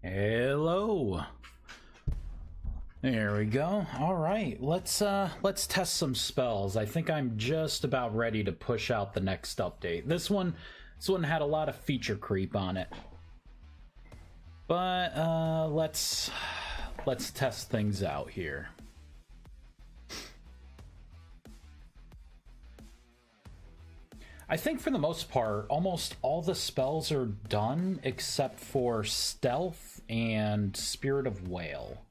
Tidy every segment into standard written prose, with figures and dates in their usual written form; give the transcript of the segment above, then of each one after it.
Hello. There we go. All right, let's test some spells. I think I'm just about ready to push out the next update. This one had a lot of feature creep on it. But let's test things out here. I think for the most part, almost all the spells are done except for Stealth and Spirit of Whale.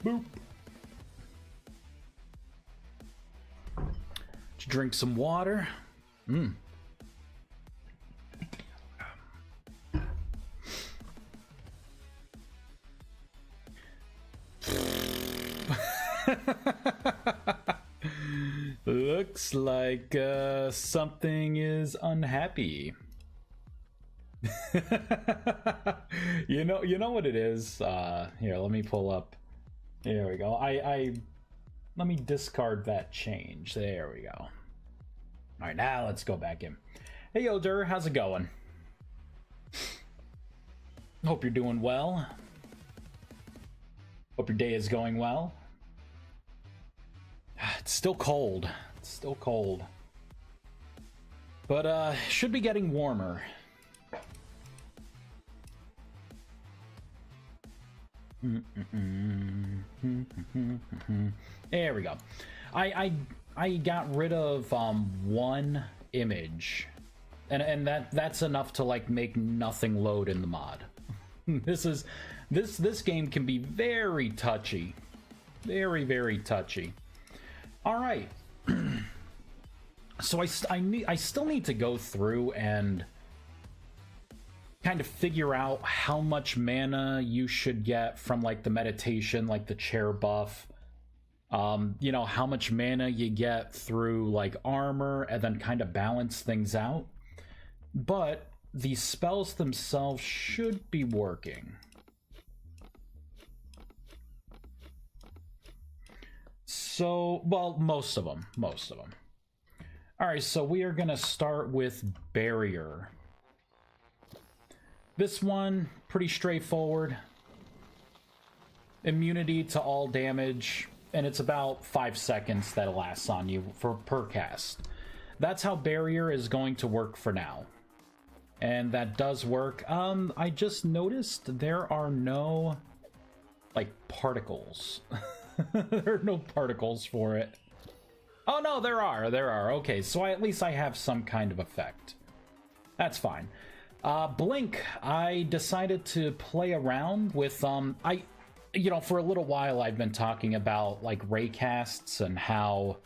Boop. Let's drink some water. Looks like something is unhappy. You know what it is. Here, let me pull up. There we go. Let me discard that change. There we go. All right, now let's go back in. Hey, Oder, how's it going? Hope you're doing well. Hope your day is going well. It's still cold. It's still cold. But should be getting warmer. There we go. I got rid of one image, and that's enough to like make nothing load in the mod. This game can be very touchy, very touchy. All right. So I still need to go through and kind of figure out how much mana you should get from like the meditation, like the chair buff. You know, how much mana you get through like armor, and then kind of balance things out. But the spells themselves should be working. So, well, most of them. All right, so we are going to start with Barrier. This one, pretty straightforward. Immunity to all damage, and it's about 5 seconds that it lasts on you per cast. That's how Barrier is going to work for now. And that does work. I just noticed there are no, like, particles. There are no particles for it. Oh no, there are. Okay, so at least I have some kind of effect. That's fine. Blink, I decided to play around with, you know, for a little while I've been talking about, like, raycasts and how,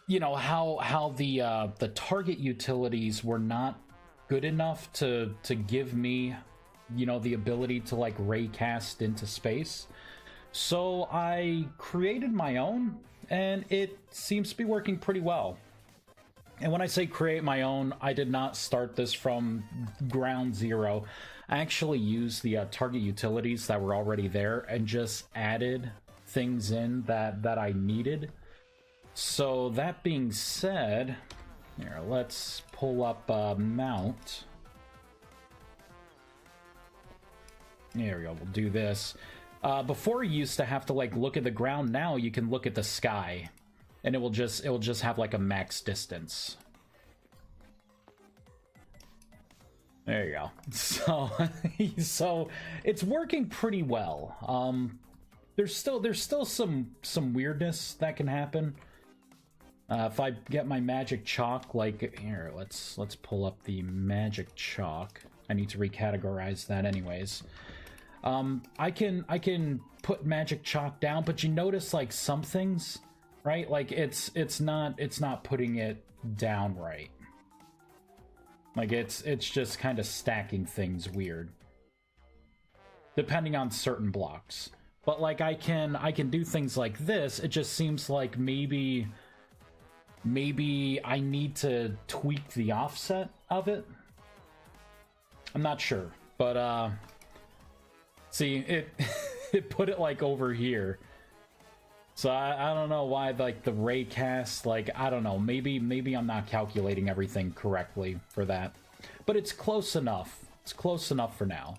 you know, how the target utilities were not good enough to give me, you know, the ability to, like, raycast into space. So I created my own, and it seems to be working pretty well. And when I say create my own, I did not start this from ground zero. I actually used the target utilities that were already there and just added things in that I needed. So that being said, here, let's pull up Mount. There we go, we'll do this. Before you used to have to like look at the ground, now you can look at the sky, and it will just have like a max distance. There you go. So it's working pretty well. There's still some weirdness that can happen. If I get my magic chalk, like here, let's pull up the magic chalk. I need to recategorize that anyways. I can put magic chalk down, but you notice like some things, right? Like it's not putting it down right. Like it's just kind of stacking things weird, depending on certain blocks. But like I can do things like this. It just seems like maybe I need to tweak the offset of it. I'm not sure, but see, it put it like over here. So I don't know why, like, the raycast, like, I don't know, maybe I'm not calculating everything correctly for that. But it's close enough. It's close enough for now.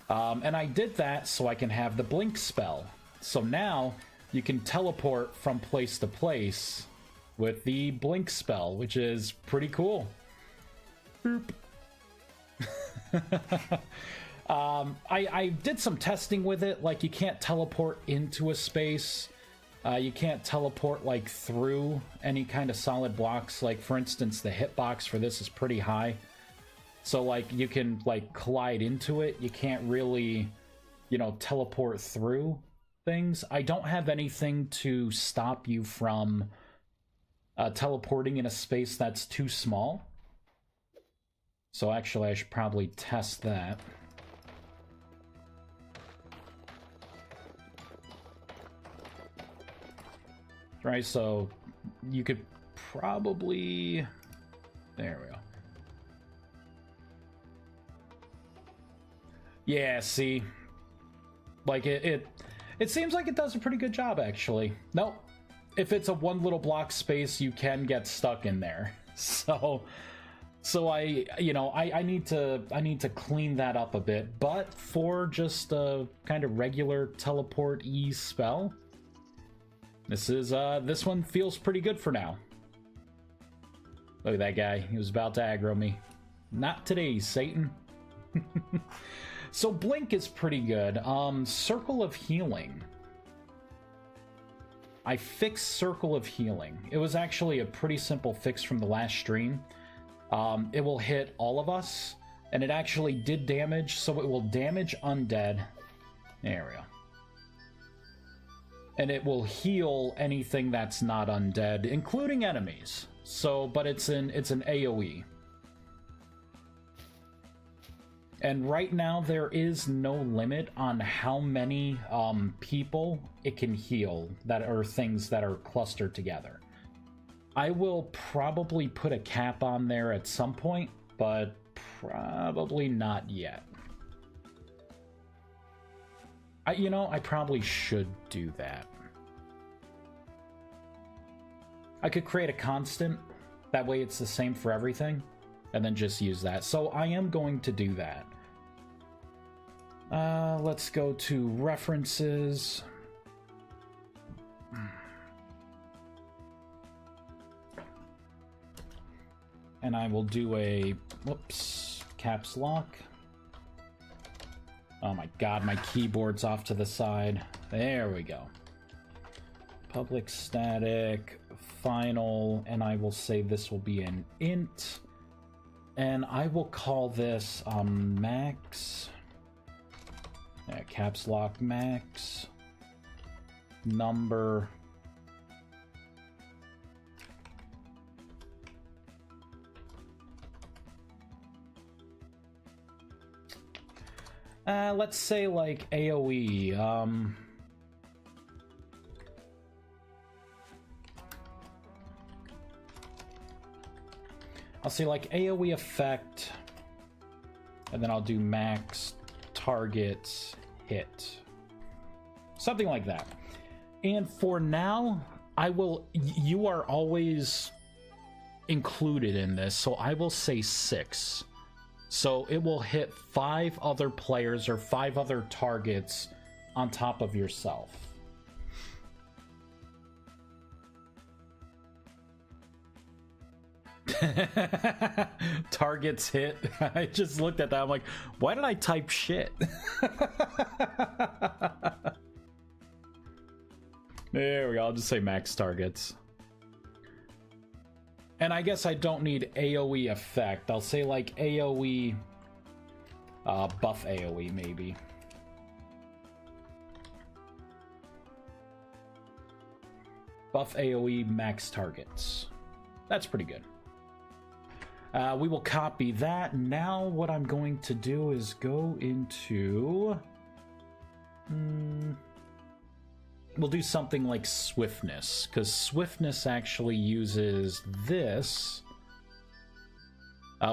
And I did that so I can have the blink spell. So now you can teleport from place to place with the blink spell, which is pretty cool. Boop. I did some testing with it. Like, you can't teleport into a space. You can't teleport, like, through any kind of solid blocks. Like, for instance, the hitbox for this is pretty high. So, like, you can, like, collide into it. You can't really, you know, teleport through things. I don't have anything to stop you from teleporting in a space that's too small. So, actually, I should probably test that. Right, so you could probably... There we go. Yeah, see? Like, it seems like it does a pretty good job, actually. Nope. If it's a one little block space, you can get stuck in there. So I need to clean that up a bit. But for just a kind of regular teleport ease spell, this one feels pretty good for now. Look at that guy. He was about to aggro me. Not today, Satan. So Blink is pretty good. Circle of Healing. I fixed Circle of Healing. It was actually a pretty simple fix from the last stream. It will hit all of us, and it actually did damage, so it will damage undead. There we go. And it will heal anything that's not undead, including enemies. So, but it's an AoE. And right now there is no limit on how many people it can heal that are things that are clustered together. I will probably put a cap on there at some point, but probably not yet. I probably should do that. I could create a constant. That way it's the same for everything. And then just use that. So I am going to do that. Let's go to references. And I will do a... Whoops. Caps lock. Oh my god, my keyboard's off to the side. There we go. Public static, final, and I will say this will be an int. And I will call this max. Yeah, caps lock max. Number. Let's say like AoE. I'll say like AoE effect, and then I'll do max targets hit. Something like that. And for now, you are always included in this, so I will say 6. So it will hit 5 other players or 5 other targets on top of yourself. Targets hit. I just looked at that. I'm like, why did I type shit? There we go. I'll just say max targets. And I guess I don't need AoE effect. I'll say like AoE, buff AoE maybe. Buff AoE max targets. That's pretty good. We will copy that. Now what I'm going to do is go into... We'll do something like swiftness, because swiftness actually uses this,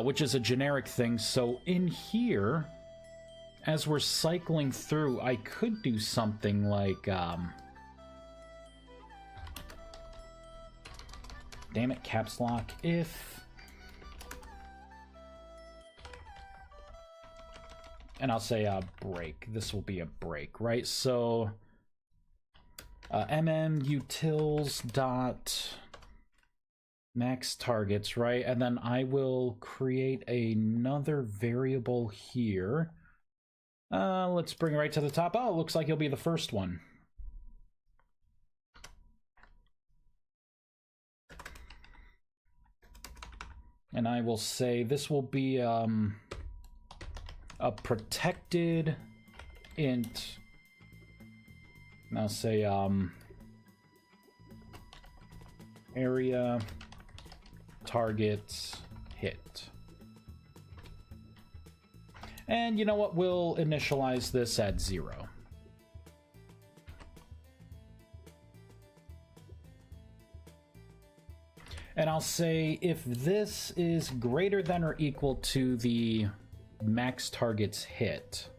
which is a generic thing. So in here, as we're cycling through, I could do something like damn it, caps lock, if... And I'll say break. This will be a break, right? So utils dot max targets, right? And then I will create another variable here. Let's bring it right to the top. Oh, it looks like it'll be the first one. And I will say this will be a protected int. And I'll say area targets hit. And you know what? We'll initialize this at 0. And I'll say if this is greater than or equal to the max targets hit.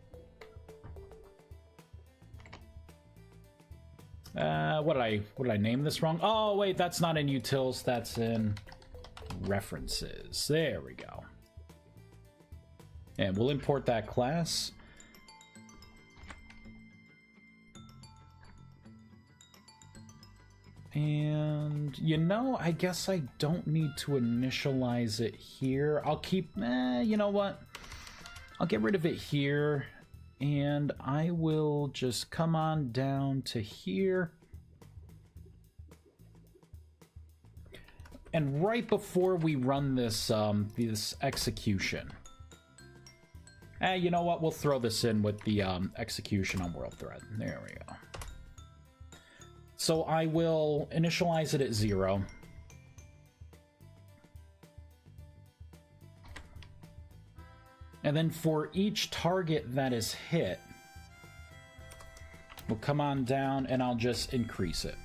What did I name this wrong? Oh wait, that's not in utils, that's in references. There we go. And we'll import that class. And, you know, I guess I don't need to initialize it here. I'll keep, you know what? I'll get rid of it here, and I will just come on down to here. And right before we run this, this execution, you know what? We'll throw this in with the execution on world thread. There we go. So I will initialize it at 0. And then for each target that is hit, we'll come on down and I'll just increase it.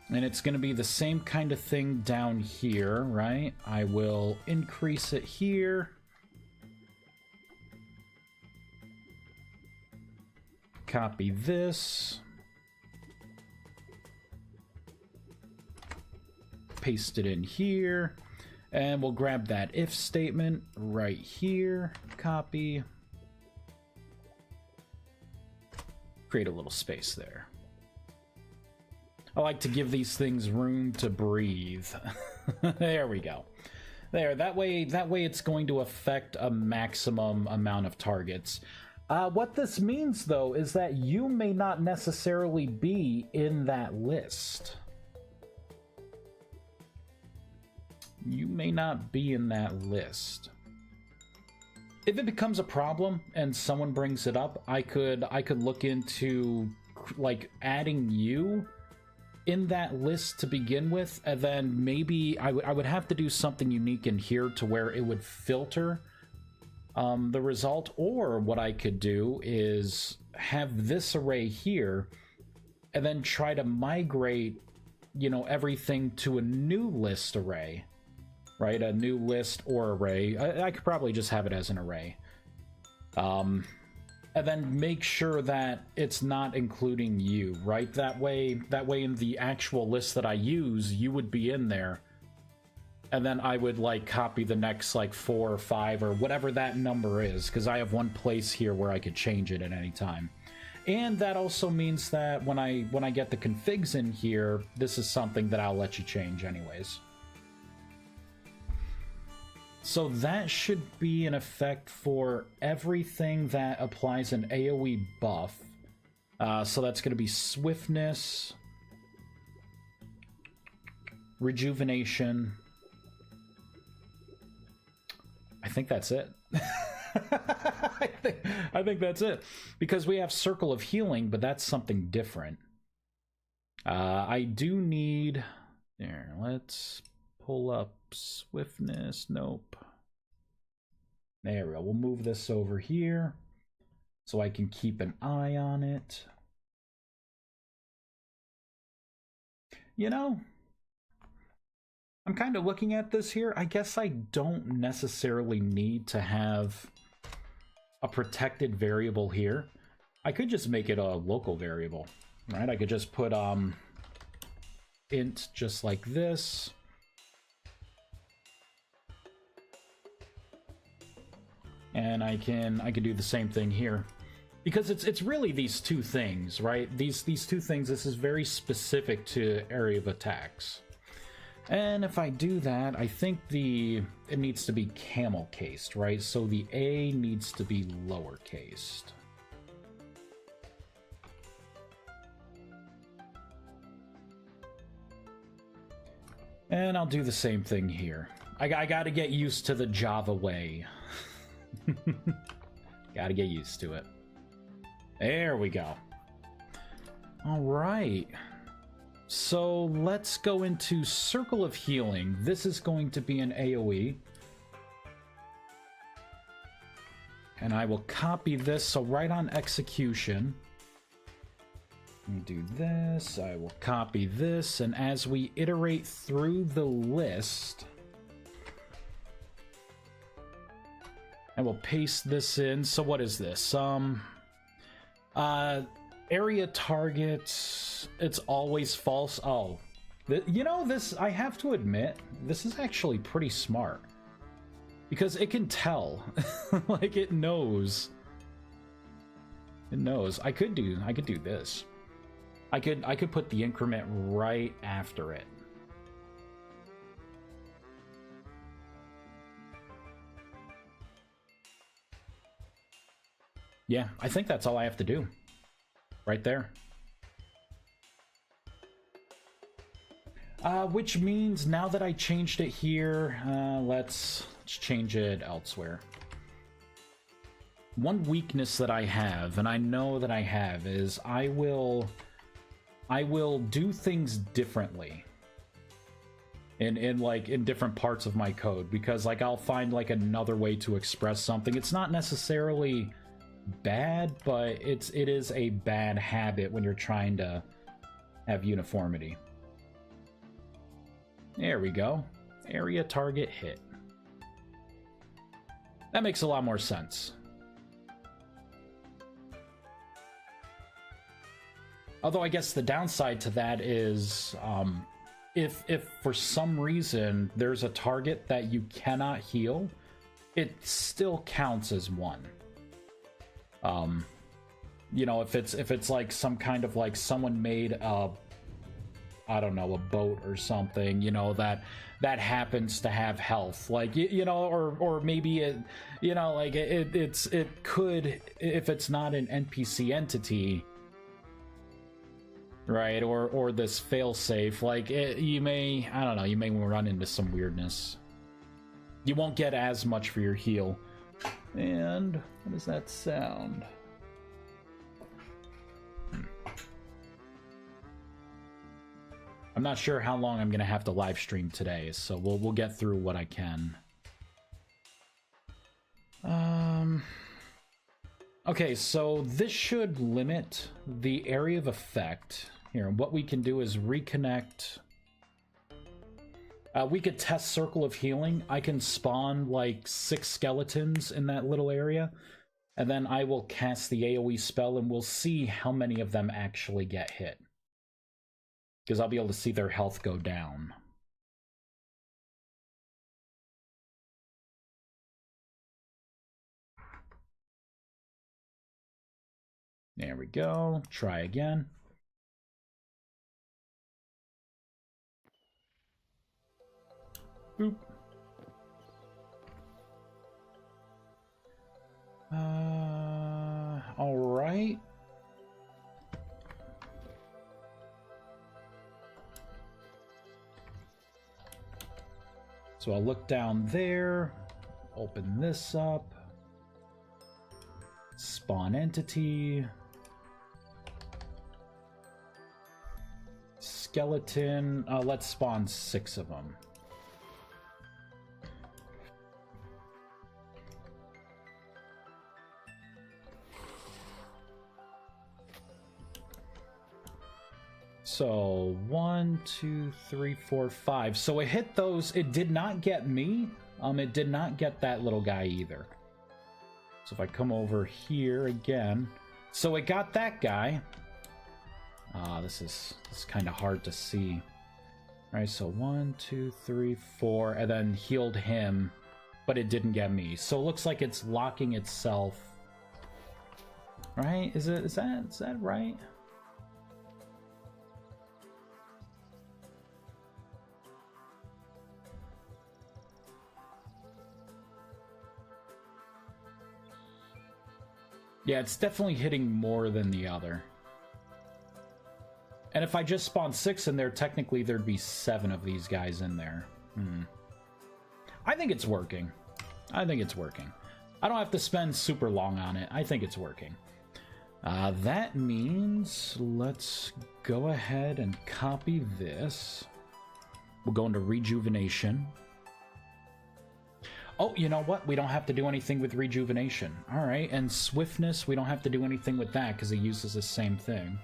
And it's going to be the same kind of thing down here, right? I will increase it here. Copy this. Paste it in here. And we'll grab that if statement right here. Copy. Create a little space there. I like to give these things room to breathe. There we go. There, that way it's going to affect a maximum amount of targets. What this means, though, is that you may not necessarily be in that list. You may not be in that list. If it becomes a problem and someone brings it up, I could look into like adding you in that list to begin with, and then maybe I would have to do something unique in here to where it would filter the result. Or what I could do is have this array here and then try to migrate, you know, everything to a new list array, right? A new list or array. I could probably just have it as an array. And then make sure that it's not including you, right? That way in the actual list that I use, you would be in there. And then I would like copy the next like 4 or 5 or whatever that number is, because I have one place here where I could change it at any time. And that also means that when I get the configs in here, this is something that I'll let you change anyways. So that should be in effect for everything that applies an AoE buff. So that's going to be swiftness, rejuvenation. I think that's it. I think that's it. Because we have Circle of Healing, but that's something different. I do need... There, let's pull up swiftness. Nope. There we go. We'll move this over here so I can keep an eye on it. You know, I'm kind of looking at this here. I guess I don't necessarily need to have a protected variable here. I could just make it a local variable. Right, I could just put int just like this. And I can do the same thing here. Because it's really these two things, right? These two things, this is very specific to area of attacks. And if I do that, I think it needs to be camel cased, right? So the A needs to be lowercased. And I'll do the same thing here. I gotta get used to the Java way. Gotta get used to it. There we go. All right. So let's go into Circle of Healing. This is going to be an AoE. And I will copy this, so right on execution. Let me do this. I will copy this, and as we iterate through the list, I will paste this in. So what is this? Area targets, it's always false. Oh, you know, this, I have to admit, this is actually pretty smart. Because it can tell. Like, it knows. It knows. I could do this. I could put the increment right after it. Yeah, I think that's all I have to do. Right there. Which means now that I changed it here, let's change it elsewhere. One weakness that I have, and I know that I have, is I will do things differently in different parts of my code, because like I'll find like another way to express something. It's not necessarily bad, but it is a bad habit when you're trying to have uniformity. There we go. Area target hit. That makes a lot more sense. Although I guess the downside to that is if for some reason there's a target that you cannot heal, it still counts as one. You know, if it's like some kind of like someone made a, I don't know, a boat or something, you know, that happens to have health, like, you know, or maybe it, you know, like it could, if it's not an NPC entity, right, or this failsafe, like you may, I don't know, you may run into some weirdness. You won't get as much for your heal. And what does that sound? I'm not sure how long I'm gonna have to live stream today, so we'll get through what I can. Okay, so this should limit the area of effect. Here, what we can do is reconnect. We could test Circle of Healing. I can spawn like 6 skeletons in that little area, and then I will cast the AoE spell, and we'll see how many of them actually get hit. Because I'll be able to see their health go down. There we go. Try again. Boop. All right. So I'll look down there, open this up, spawn entity, skeleton, let's spawn 6 of them. So 1, 2, 3, 4, 5. So it hit those. It did not get me. It did not get that little guy either. So if I come over here again, so it got that guy. This is kind of hard to see. All right, so 1, 2, 3, 4, and then healed him, but it didn't get me. So it looks like it's locking itself. Right? Is that right? Yeah, it's definitely hitting more than the other. And if I just spawned 6 in there, technically there'd be 7 of these guys in there. I think it's working. I think it's working. I don't have to spend super long on it. I think it's working. That means let's go ahead and copy this. We'll go into rejuvenation. Oh, you know what? We don't have to do anything with rejuvenation. All right, and swiftness, we don't have to do anything with that because it uses the same thing.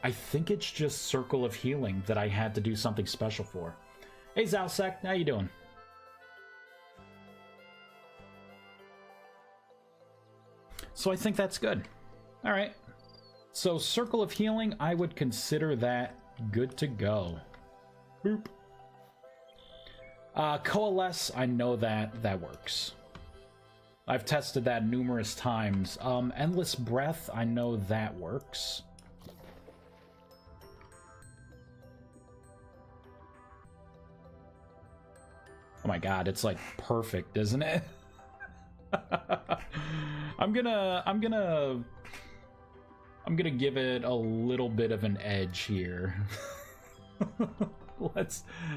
I think it's just Circle of Healing that I had to do something special for. Hey, Zalsec, how you doing? So I think that's good. All right. So Circle of Healing, I would consider that good to go. Boop. Coalesce, I know that works. I've tested that numerous times. Endless Breath, I know that works. Oh my god, it's like perfect, isn't it? I'm gonna give it a little bit of an edge here.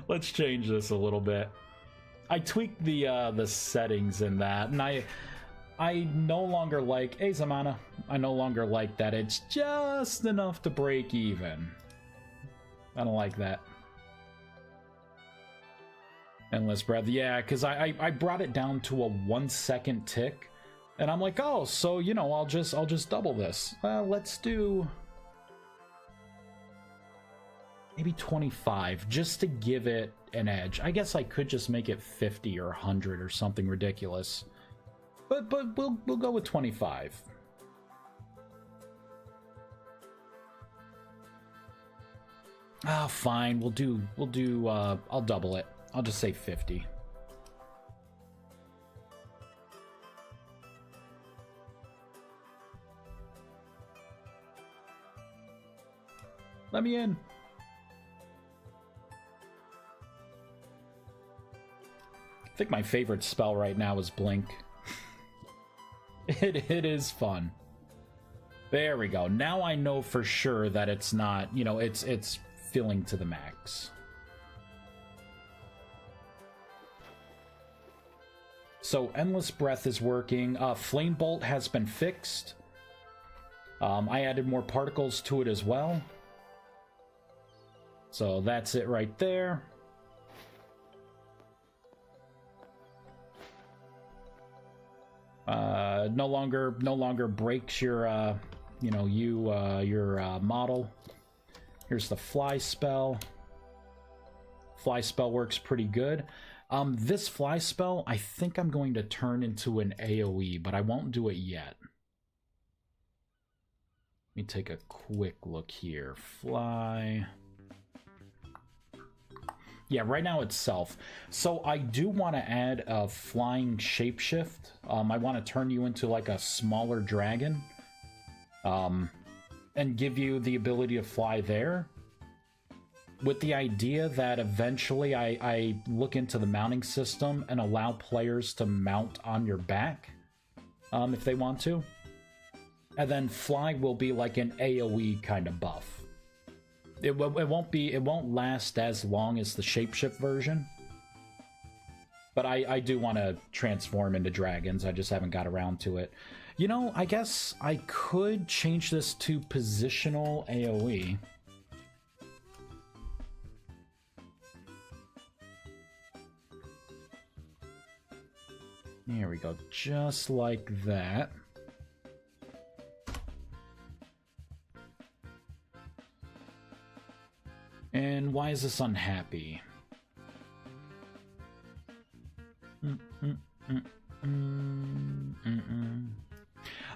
Let's change this a little bit. I tweaked the settings in that, and I no longer like, hey Zamana, I no longer like that it's just enough to break even. I don't like that. Endless Breath, yeah, because I brought it down to a 1 second tick, and I'm like, oh, so you know, I'll just double this. Let's do maybe 25 just to give it an edge. I guess I could just make it 50 or 100 or something ridiculous, but we'll go with 25. Ah, fine. We'll do. I'll double it. I'll just say 50. Let me in. I think my favorite spell right now is Blink. It is fun. There we go. Now I know for sure that it's not, you know, it's filling to the max. So Endless Breath is working. Flame Bolt has been fixed. I added more particles to it as well. So that's it right there. No longer breaks your your model. Here's the fly spell. Fly spell works pretty good. This fly spell, I think I'm going to turn into an AoE, but I won't do it yet. Let me take a quick look here. Fly. Yeah, right now it's self. So I do want to add a flying shapeshift. I want to turn you into like a smaller dragon. And give you the ability to fly there. With the idea that eventually I look into the mounting system and allow players to mount on your back. If they want to. And then fly will be like an AoE kind of buff. It won't last as long as the shapeshift version. But I do want to transform into dragons. I just haven't got around to it. You know, I guess I could change this to positional AoE. Here we go, just like that. And why is this unhappy?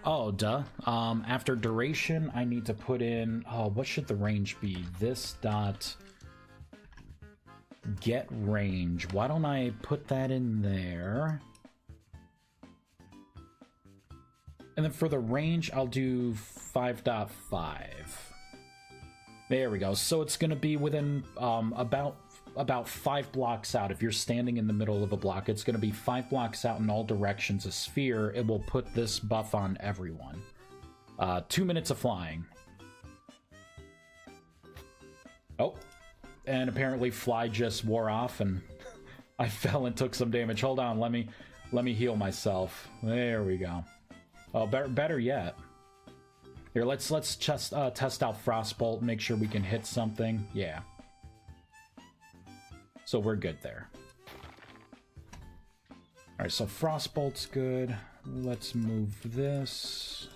Oh, duh. After duration, I need to put in... Oh, what should the range be? This dot... Get range. Why don't I put that in there? And then for the range, I'll do 5.5. There we go. So it's going to be within about 5 blocks out. If you're standing in the middle of a block, it's going to be 5 blocks out in all directions. A sphere. It will put this buff on everyone. 2 minutes of flying. Oh. And apparently fly just wore off and I fell and took some damage. Hold on, let me heal myself. There we go. Oh, better yet. Here, let's just test out Frostbolt, make sure we can hit something. Yeah. So we're good there. Alright, so Frostbolt's good. Let's move this.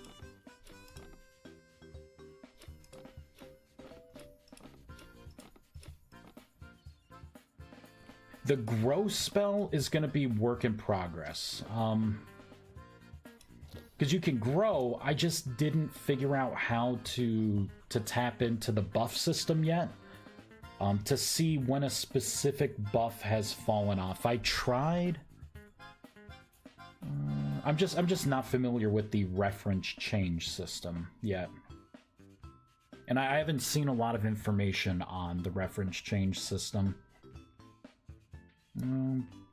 The grow spell is going to be work in progress. Because you can grow, I just didn't figure out how to tap into the buff system yet. To see when a specific buff has fallen off. I tried. I'm just not familiar with the reference change system yet. And I haven't seen a lot of information on the reference change system.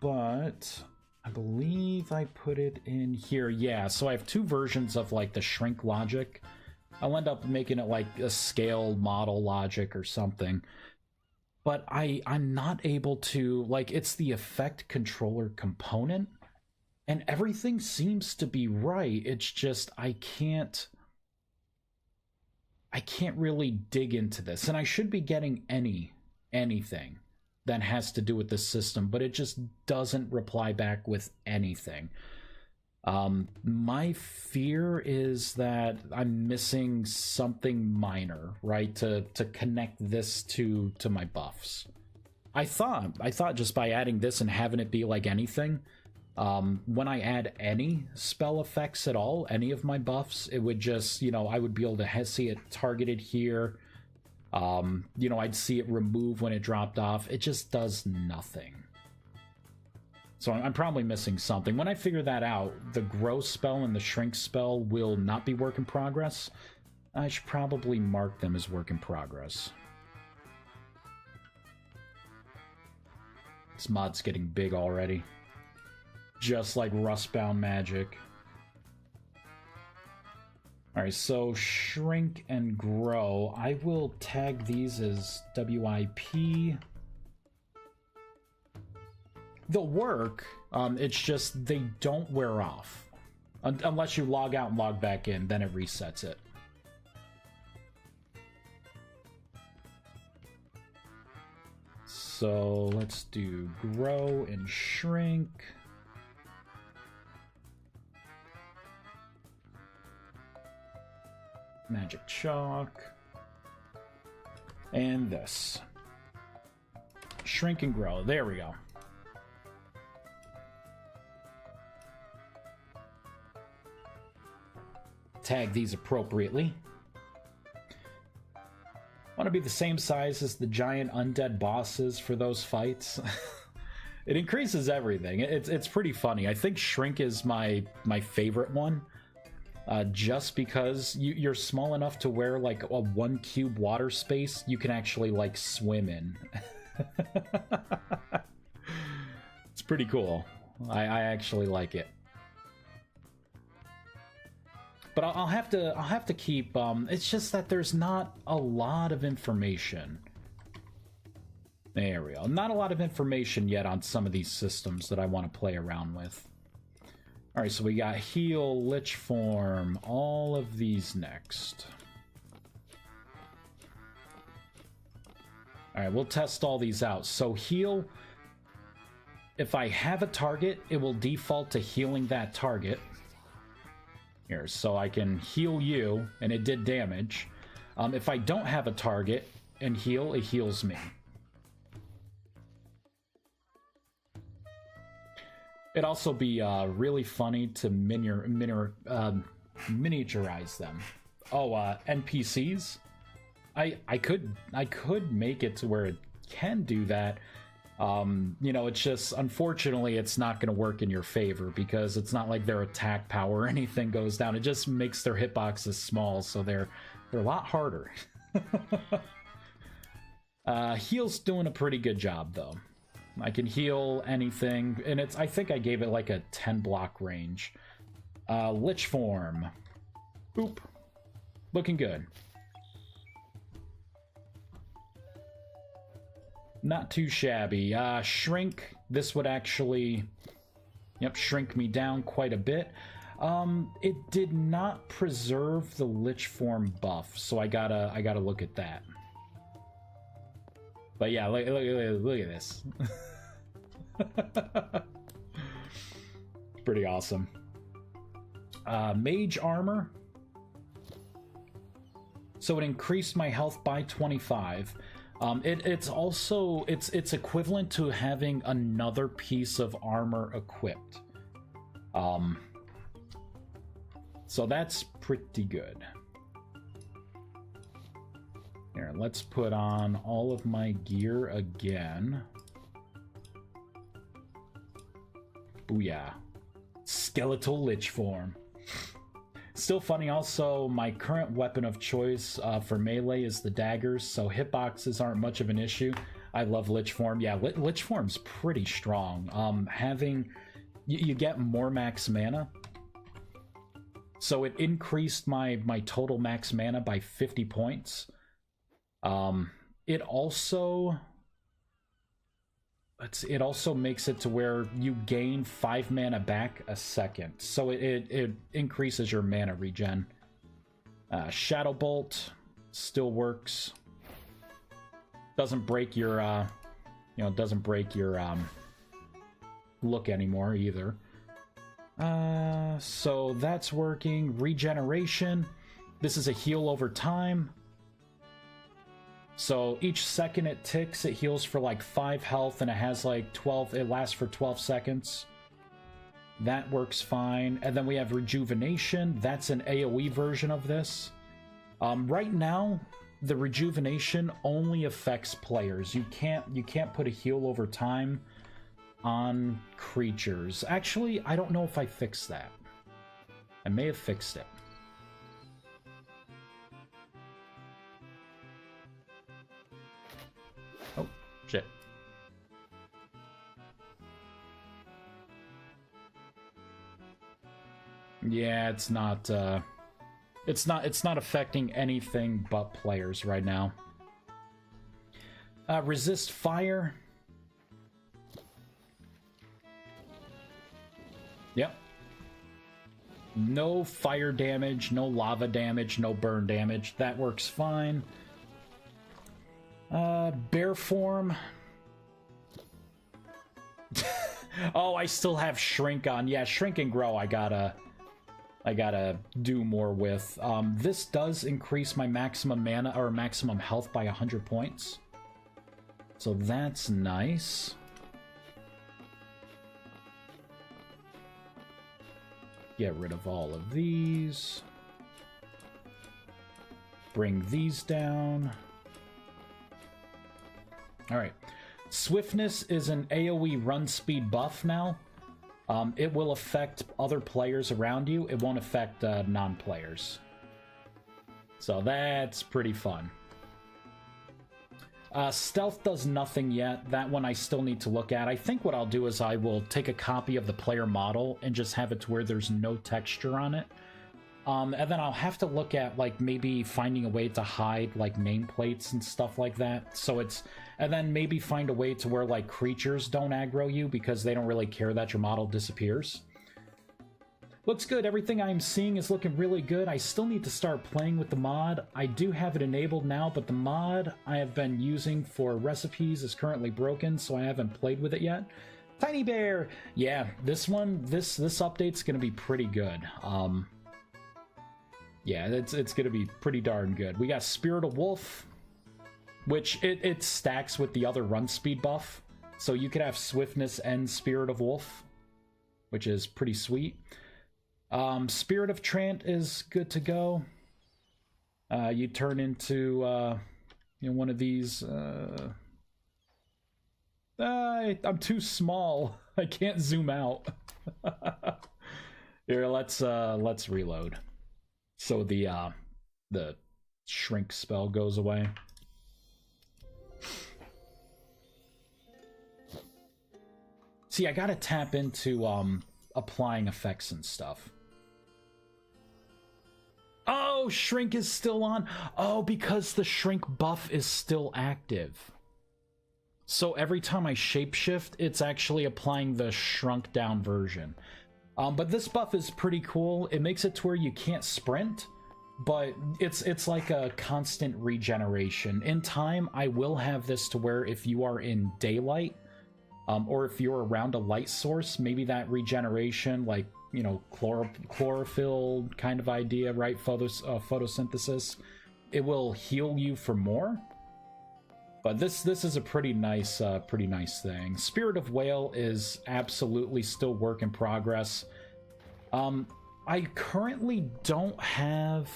But I believe I put it in here. Yeah, so I have 2 versions of like the shrink logic. I'll end up making it like a scale model logic or something. But I'm not able to, like, it's the effect controller component and everything seems to be right. It's just I can't really dig into this, and I should be getting anything that has to do with the system, but it just doesn't reply back with anything. My fear is that I'm missing something minor, right, to connect this to my buffs. I thought just by adding this and having it be like anything, when I add any spell effects at all, any of my buffs, it would just, you know, I would be able to see it targeted here. You know, I'd see it remove when it dropped off. It just does nothing. So I'm probably missing something. When I figure that out, the grow spell and the shrink spell will not be work in progress. I should probably mark them as work in progress. This mod's getting big already. Just like Rustbound magic. Alright, so shrink and grow. I will tag these as WIP. They'll work, it's just they don't wear off. Unless you log out and log back in, then it resets it. So let's do grow and shrink. Magic chalk. And this. Shrink and grow. There we go. Tag these appropriately. Want to be the same size as the giant undead bosses for those fights. It increases everything. It's pretty funny. I think shrink is my favorite one. Just because you're small enough to where like a 1 cube water space you can actually like swim in. It's pretty cool. I actually like it. But I'll have to keep. It's just that there's not a lot of information. There we go. Not a lot of information yet on some of these systems that I want to play around with. All right, so we got heal, lich form, all of these next. All right, we'll test all these out. So heal. If I have a target, it will default to healing that target. Here, so I can heal you, and it did damage. If I don't have a target and heal, it heals me. It'd also be really funny to Miniaturize them. Oh, NPCs? I could make it to where it can do that. You know, it's just, unfortunately, it's not going to work in your favor because it's not like their attack power or anything goes down. It just makes their hitboxes small, so they're a lot harder. Heal's doing a pretty good job, though. I can heal anything, and I think I gave it like a 10 block range. Lich form. Boop. Looking good. Not too shabby. Shrink. This would actually, yep, shrink me down quite a bit. It did not preserve the Lich form buff, so I gotta look at that. But yeah, look at this. Pretty awesome. Mage armor. So it increased my health by 25. It's also it's equivalent to having another piece of armor equipped. So that's pretty good. Here, let's put on all of my gear again. Booyah. Skeletal Lich form. Still funny, also, my current weapon of choice for melee is the daggers, so hitboxes aren't much of an issue. I love Lich form. Yeah, Lich form's pretty strong. You get more max mana. So it increased my total max mana by 50 points. It also makes it to where you gain 5 mana back a second, so it increases your mana regen. Shadow Bolt still works. Doesn't break your look anymore either. So that's working. Regeneration. This is a heal over time. So each second it ticks, it heals for like 5 health, and it has like 12, it lasts for 12 seconds. That works fine. And then we have Rejuvenation. That's an AoE version of this. Right now, the Rejuvenation only affects players. You can't put a heal over time on creatures. Actually, I don't know if I fixed that. I may have fixed it. Shit. Yeah, it's not affecting anything but players right now. Resist fire. Yep. No fire damage, no lava damage, no burn damage. That works fine. Bear form. Oh, I still have shrink on. Yeah, shrink and grow I gotta do more with. This does increase my maximum mana or maximum health by 100 points. So that's nice. Get rid of all of these. Bring these down. Alright. Swiftness is an AoE run speed buff now. It will affect other players around you. It won't affect non-players. So that's pretty fun. Stealth does nothing yet. That one I still need to look at. I think what I'll do is I will take a copy of the player model and just have it to where there's no texture on it. And then I'll have to look at, like, maybe finding a way to hide, like, nameplates and stuff like that. So it's... And then maybe find a way to where, like, creatures don't aggro you because they don't really care that your model disappears. Looks good. Everything I'm seeing is looking really good. I still need to start playing with the mod. I do have it enabled now, but the mod I have been using for recipes is currently broken, so I haven't played with it yet. Tiny Bear! Yeah, this update's gonna be pretty good. Yeah, it's gonna be pretty darn good. We got Spirit of Wolf, which it stacks with the other run speed buff. So you could have Swiftness and Spirit of Wolf, which is pretty sweet. Spirit of Trant is good to go. You turn into one of these. I'm too small. I can't zoom out. Here, let's reload. So the shrink spell goes away. See, I gotta tap into applying effects and stuff. Oh, shrink is still on. Oh, because the shrink buff is still active. So every time I shapeshift, it's actually applying the shrunk down version. But this buff is pretty cool. It makes it to where you can't sprint, but it's like a constant regeneration. In time, I will have this to where if you are in daylight, or if you're around a light source, maybe that regeneration, like, you know, chlorophyll kind of idea, right? Photosynthesis, it will heal you for more. But this is a pretty nice thing. Spirit of Whale is absolutely still work in progress. I currently don't have...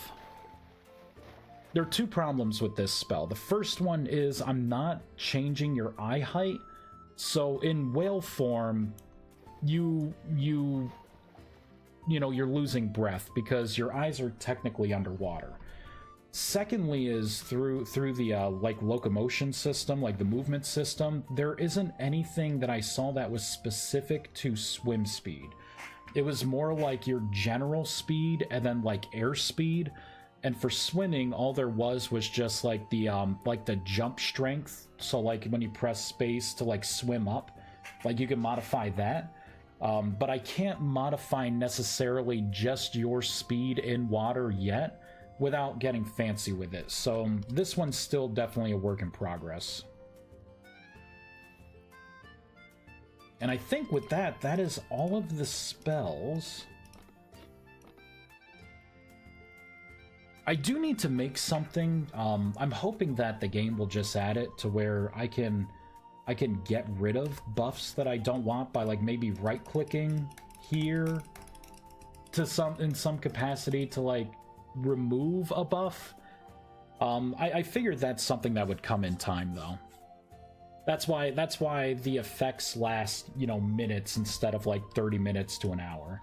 There are two problems with this spell. The first one is I'm not changing your eye height. So in whale form, you're losing breath because your eyes are technically underwater. Secondly is through the like locomotion system, like the movement system, there isn't anything that I saw that was specific to swim speed. It was more like your general speed and then like air speed. And for swimming, all there was just like the jump strength. So like when you press space to like swim up, like you can modify that. But I can't modify necessarily just your speed in water yet without getting fancy with it. So this one's still definitely a work in progress. And I think with that is all of the spells. I do need to make something. I'm hoping that the game will just add it to where I can get rid of buffs that I don't want by like maybe right-clicking here to in some capacity to like remove a buff. I figured that's something that would come in time though. That's why the effects last, you know, minutes instead of like 30 minutes to an hour.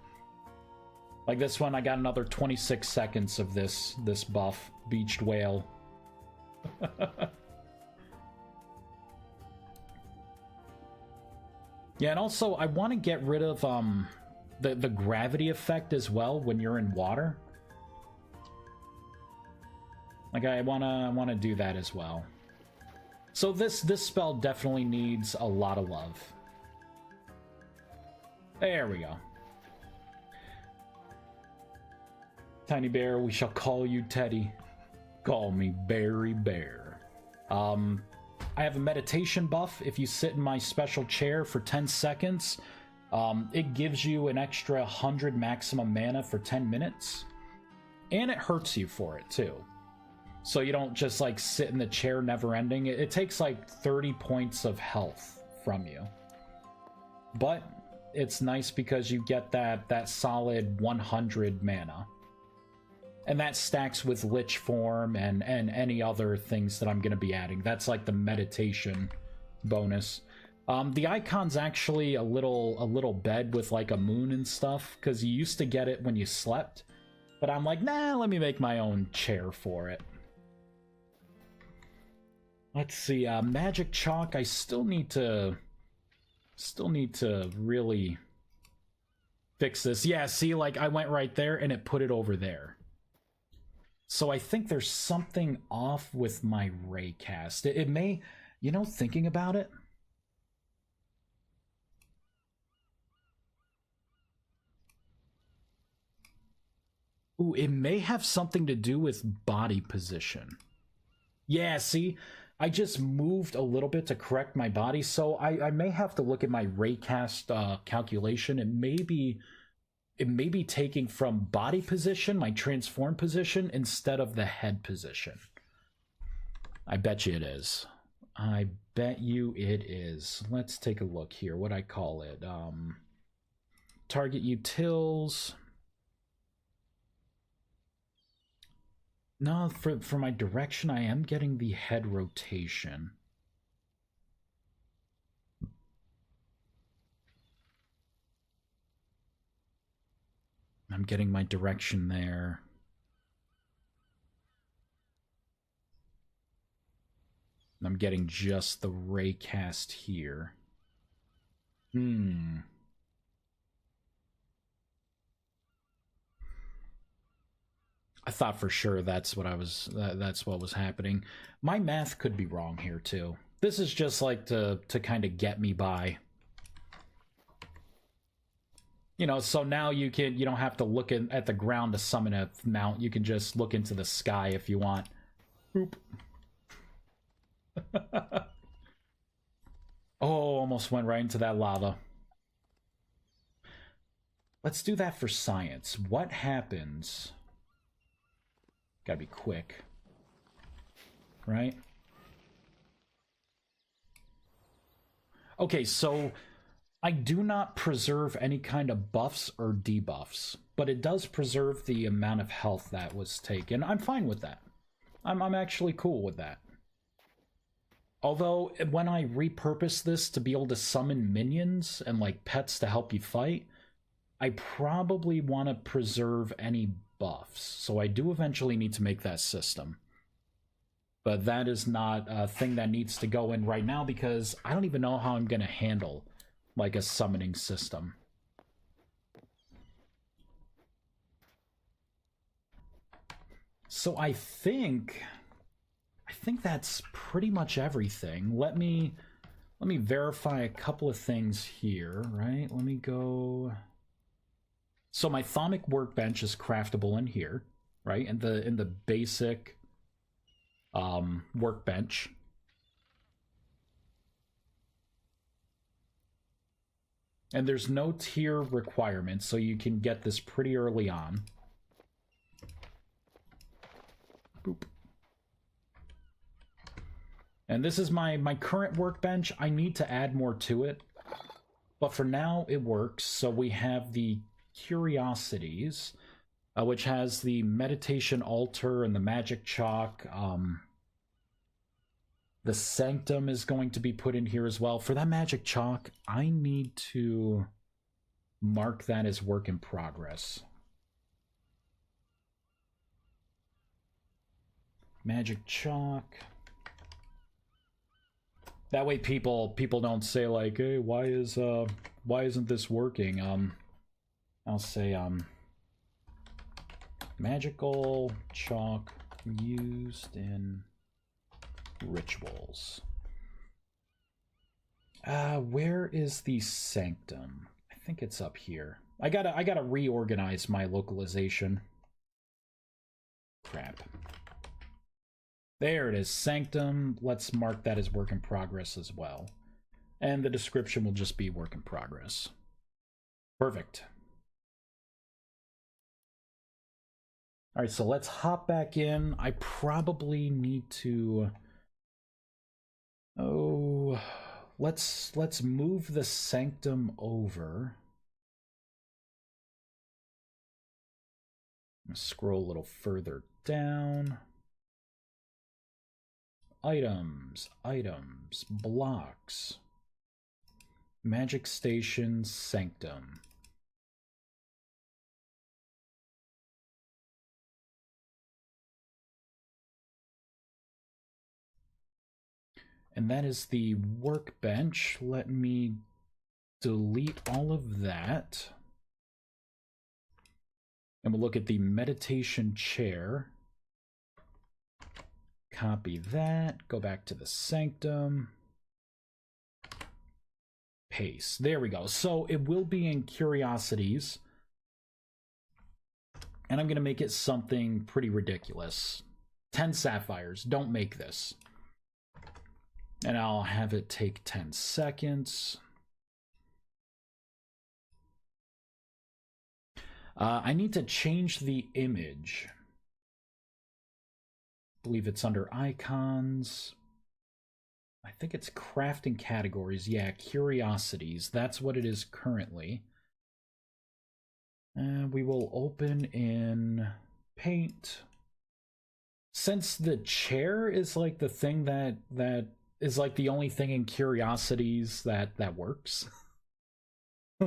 Like this one, I got another 26 seconds of this buff, Beached Whale. Yeah, and also I want to get rid of the gravity effect as well when you're in water. Like I wanna do that as well. So this spell definitely needs a lot of love. There we go. Tiny Bear, we shall call you Teddy. Call me Berry Bear. I have a meditation buff. If you sit in my special chair for 10 seconds, it gives you an extra 100 maximum mana for 10 minutes. And it hurts you for it, too. So you don't just, like, sit in the chair never ending. It takes, like, 30 points of health from you. But it's nice because you get that solid 100 mana. And that stacks with Lich Form and any other things that I'm going to be adding. That's like the meditation bonus. The icon's actually a little bed with like a moon and stuff, because you used to get it when you slept. But I'm like, nah, let me make my own chair for it. Let's see, Magic Chalk, I still need to really fix this. Yeah, see, like I went right there and it put it over there. So I think there's something off with my raycast. It may, you know, thinking about it. Ooh, it may have something to do with body position. Yeah, see, I just moved a little bit to correct my body, so I may have to look at my raycast calculation. It may be taking from body position, my transform position, instead of the head position. I bet you it is. I bet you it is. Let's take a look here. What I call it. Target utils. No, for my direction, I am getting the head rotation. I'm getting my direction there. I'm getting just the ray cast here. I thought for sure that's what that's what was happening. My math could be wrong here too. This is just like to kind of get me by. You know, so now you don't have to look at the ground to summon a mount. You can just look into the sky if you want. Boop. Oh, almost went right into that lava. Let's do that for science. What happens? Gotta be quick. Right? Okay, so I do not preserve any kind of buffs or debuffs, but it does preserve the amount of health that was taken. I'm fine with that. I'm actually cool with that. Although, when I repurpose this to be able to summon minions and, like, pets to help you fight, I probably want to preserve any buffs. So I do eventually need to make that system. But that is not a thing that needs to go in right now because I don't even know how I'm going to handle, like, a summoning system. So I think that's pretty much everything. Let me verify a couple of things here, right? Let me go. So my Thaumic workbench is craftable in here, right? In the basic workbench. And there's no tier requirement, so you can get this pretty early on. Boop. And this is my current workbench. I need to add more to it. But for now, it works. So we have the Curiosities, which has the Meditation Altar and the Magic Chalk. The Sanctum is going to be put in here as well. For that Magic Chalk, I need to mark that as work in progress. Magic Chalk. That way people don't say like, hey, why isn't this working? I'll say magical chalk used in rituals. Where is the Sanctum? I think it's up here. I gotta reorganize my localization. Crap. There it is, Sanctum. Let's mark that as work in progress as well. And the description will just be work in progress. Perfect. Alright, so let's hop back in. I probably need to... Oh... Let's move the Sanctum over. I'm gonna scroll a little further down. Items, blocks, Magic Station, Sanctum. And that is the workbench. Let me delete all of that. And we'll look at the meditation chair. Copy that, go back to the Sanctum. Paste. There we go. So it will be in Curiosities. And I'm going to make it something pretty ridiculous. 10 sapphires. Don't make this. And I'll have it take 10 seconds. I need to change the image. I believe it's under icons. I think it's crafting categories. Yeah, Curiosities. That's what it is currently. And we will open in Paint. since the chair is like the thing that is like the only thing in Curiosities that works,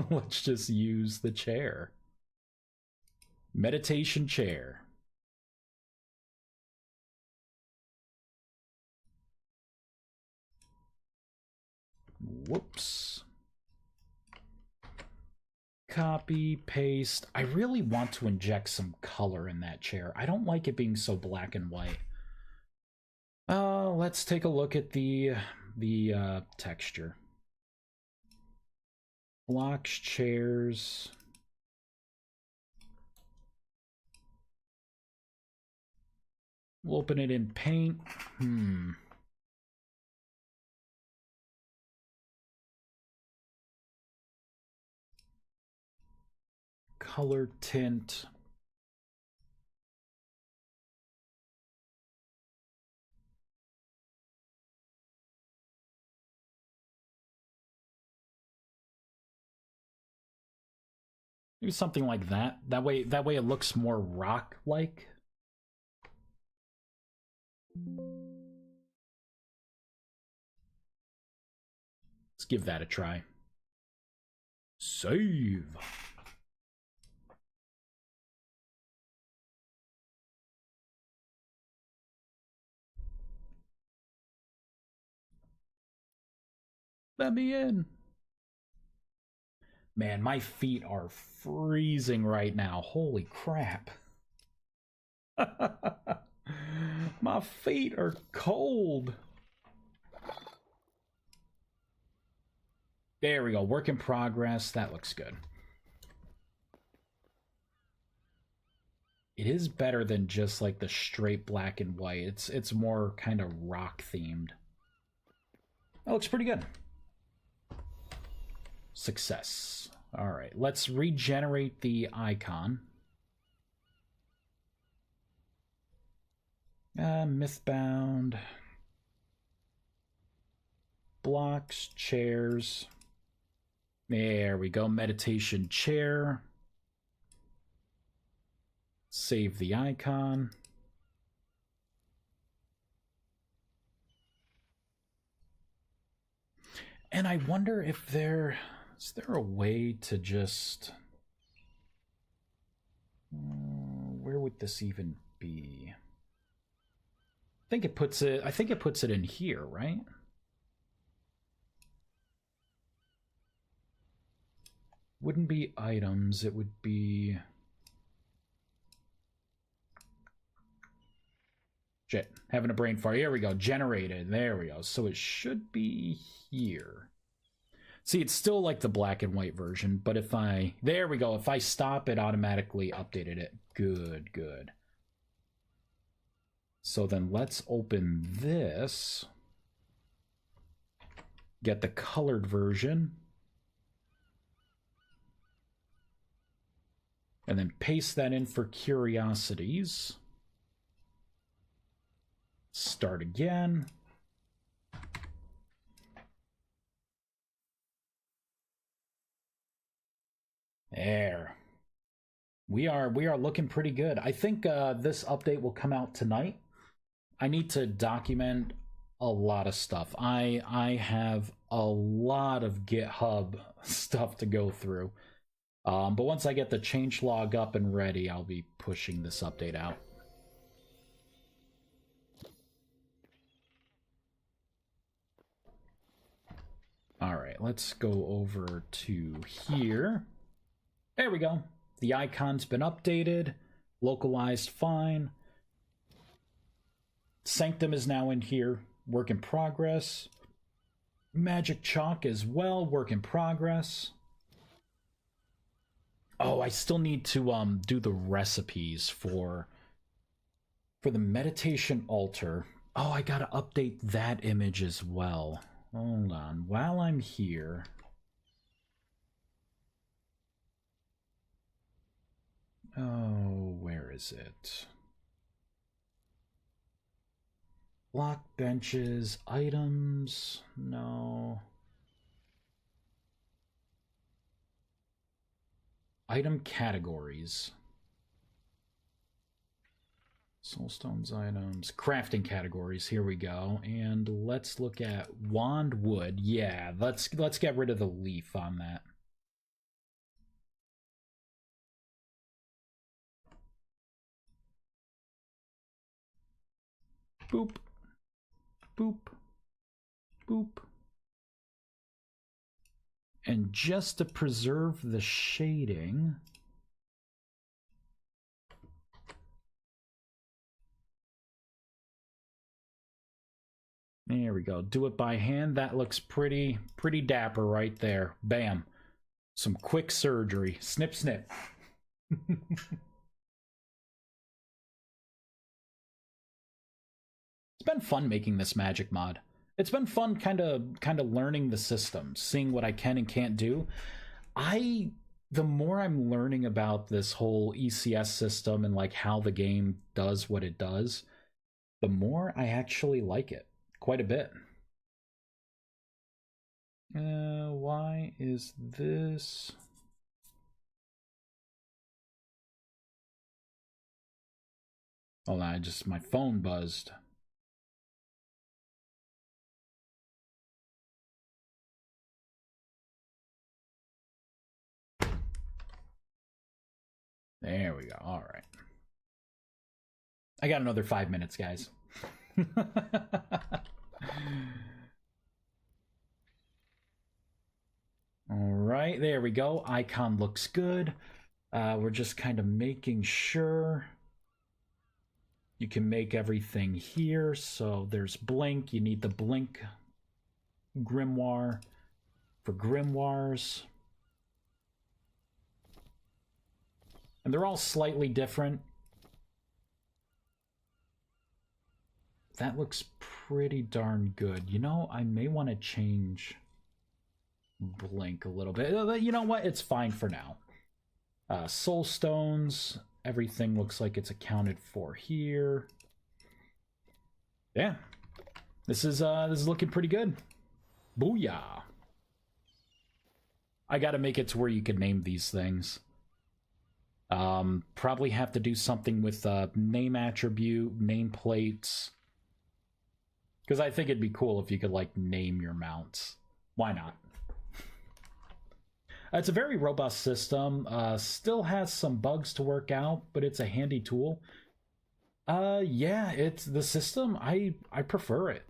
let's just use the chair. Meditation chair. Whoops. Copy, paste. I really want to inject some color in that chair. I don't like it being so black and white. Let's take a look at the texture. Blocks, chairs. We'll open it in Paint. Color tint. Maybe something like that. That way it looks more rock-like. Let's give that a try. Save. Let me in. Man, my feet are freezing right now. Holy crap. My feet are cold. There we go. Work in progress. That looks good. It is better than just like the straight black and white. It's more kind of rock themed. That looks pretty good. Success. All right, let's regenerate the icon. Mythbound. Blocks, chairs. There we go. Meditation chair. Save the icon. And I wonder if is there a way to just where would this even be? I think it puts it in here, right? Wouldn't be items, it would be shit, having a brain fart. Here we go. Generated. There we go. So it should be here. See, it's still like the black and white version, but if I... There we go. If I stop, it automatically updated it. Good, good. So then let's open this. Get the colored version. And then paste that in for Curiosities. Start again. There. We are looking pretty good. I think this update will come out tonight. I need to document a lot of stuff. I have a lot of GitHub stuff to go through. But once I get the changelog up and ready, I'll be pushing this update out. All right, let's go over to here. There we go. The icon's been updated, localized fine. Sanctum is now in here, work in progress. Magic Chalk as well, work in progress. Oh, I still need to do the recipes for the meditation altar. Oh, I gotta update that image as well. Hold on, while I'm here. Oh, where is it? Block benches, items, no. Item categories. Soulstones items, crafting categories. Here we go, and let's look at wand wood. Yeah, let's get rid of the leaf on that. Boop, boop, boop. And just to preserve the shading, there we go. Do it by hand. That looks pretty dapper right there. Bam. Some quick surgery. Snip, snip. It's been fun making this magic mod. It's been fun kind of learning the system, seeing what I can and can't do. The more I'm learning about this whole ECS system and like how the game does what it does, the more I actually like it quite a bit. Why is this? Oh, my phone buzzed. There we go. All right. I got another 5 minutes, guys. All right, there we go. Icon looks good. We're just kind of making sure you can make everything here. So there's blink. You need the blink grimoire for grimoires. And they're all slightly different. That looks pretty darn good. You know, I may want to change blink a little bit. You know what? It's fine for now. Soul stones. Everything looks like it's accounted for here. Yeah. This is looking pretty good. Booyah. I gotta make it to where you can name these things. Probably have to do something with name attribute, nameplates. Because I think it'd be cool if you could, like, name your mounts. Why not? It's a very robust system. Still has some bugs to work out, but it's a handy tool. Yeah, it's the system. I prefer it.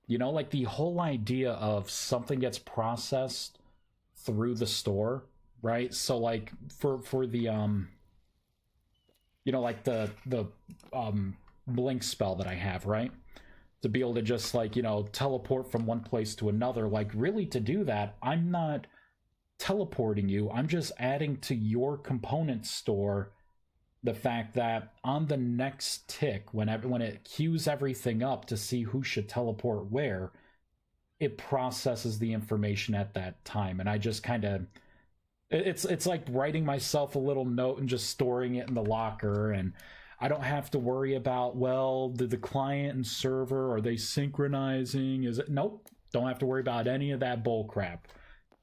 You know, like the whole idea of something gets processed through the store, right? So like for the you know, like the blink spell that I have, right? To be able to just, like, you know, teleport from one place to another, like, really to do that, I'm not teleporting you, I'm just adding to your component store the fact that on the next tick, when it queues everything up to see who should teleport where, it processes the information at that time. And I just kind of, it's like writing myself a little note and just storing it in the locker, and I don't have to worry about, well, did the client and server, are they synchronizing? Is it? Nope. Don't have to worry about any of that bull crap.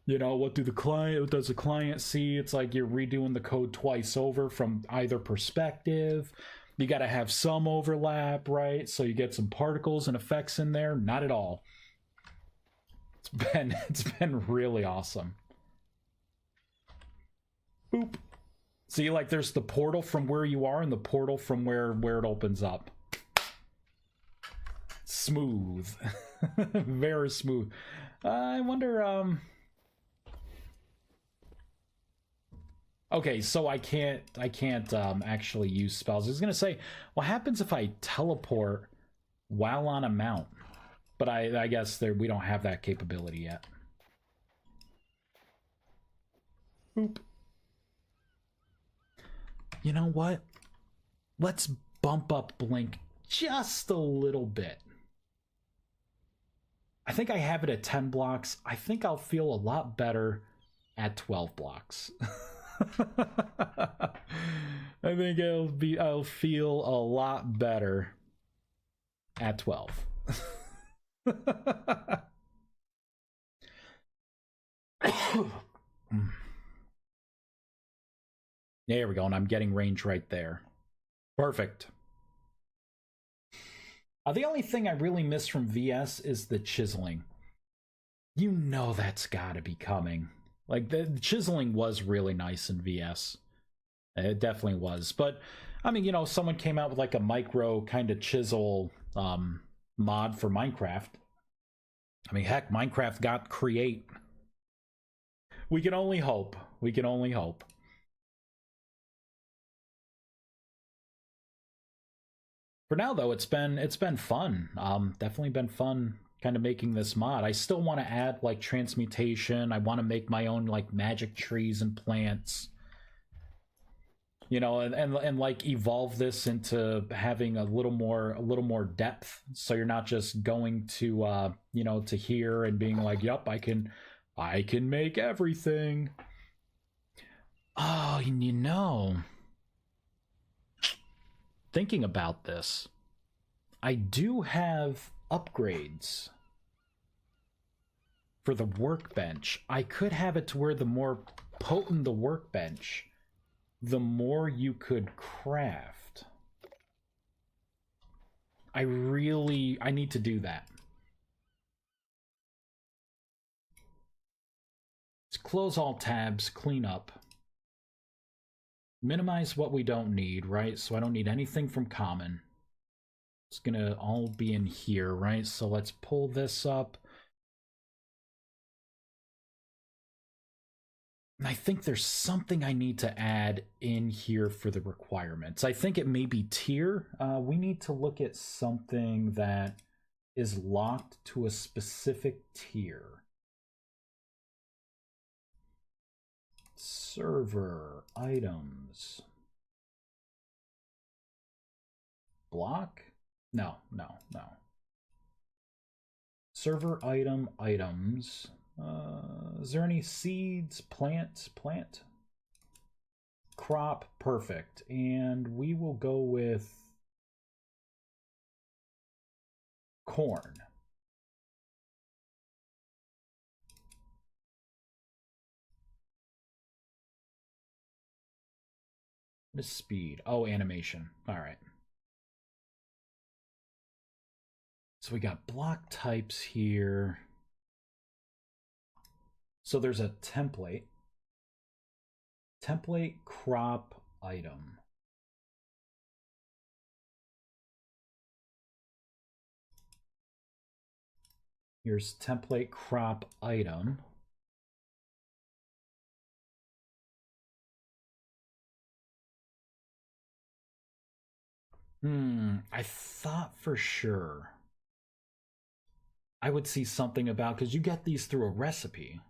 You know, what does the client see? It's like you're redoing the code twice over from either perspective. You got to have some overlap, right? So you get some particles and effects in there. Not at all. It's been really awesome. Boop. See, like, there's the portal from where you are and the portal from where it opens up. Smooth. Very smooth. I wonder, okay, so I can't actually use spells. I was gonna say, what happens if I teleport while on a mount? But I guess we don't have that capability yet. Boop. You know what? Let's bump up blink just a little bit. I think I have it at 10 blocks. I think I'll feel a lot better at 12 blocks. I think I'll feel a lot better at 12. There we go, and I'm getting range right there. Perfect. The only thing I really miss from VS is the chiseling. You know that's gotta be coming. Like, the chiseling was really nice in VS. It definitely was. But, I mean, you know, someone came out with like a micro kind of chisel mod for Minecraft. I mean, heck, Minecraft got Create. We can only hope. We can only hope. For now, though, it's been fun. Definitely been fun kind of making this mod. I still want to add like transmutation. I want to make my own like magic trees and plants. You know, and like evolve this into having a little more depth, so you're not just going to you know, to here and being like, yep, I can make everything. Oh, you know, thinking about this, I do have upgrades for the workbench. I could have it to where the more potent the workbench, the more you could craft. I need to do that. Let's close all tabs, clean up. Minimize what we don't need, right? So I don't need anything from common. It's gonna all be in here, right? So let's pull this up. And I think there's something I need to add in here for the requirements. I think it may be tier. We need to look at something that is locked to a specific tier. Server items. Block? No. Server items. Is there any seeds? Plant? Crop, perfect. And we will go with corn. What is speed? Oh, animation. All right. So we got block types here. So there's a template. Template crop item. Here's template crop item. I thought for sure I would see something about, because you get these through a recipe.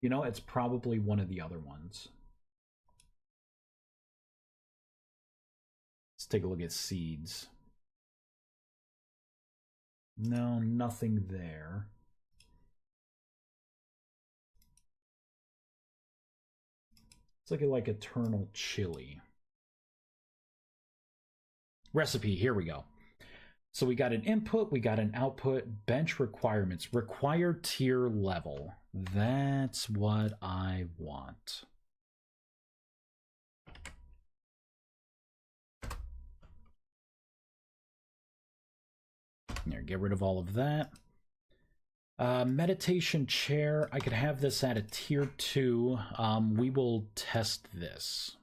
You know, it's probably one of the other ones. Let's take a look at seeds. No, nothing there. Let's look at like eternal chili. Recipe, here we go. So we got an input, we got an output, bench requirements, required tier level. That's what I want. There, get rid of all of that. Meditation chair, I could have this at a tier 2. We will test this.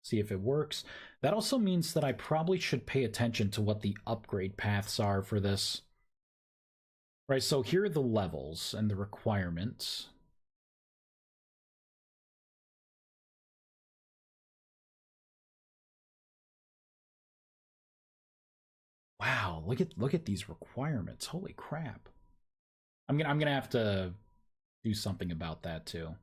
See if it works. That also means that I probably should pay attention to what the upgrade paths are for this. Right, so here are the levels and the requirements. Wow, look at these requirements. Holy crap. I'm gonna have to do something about that too.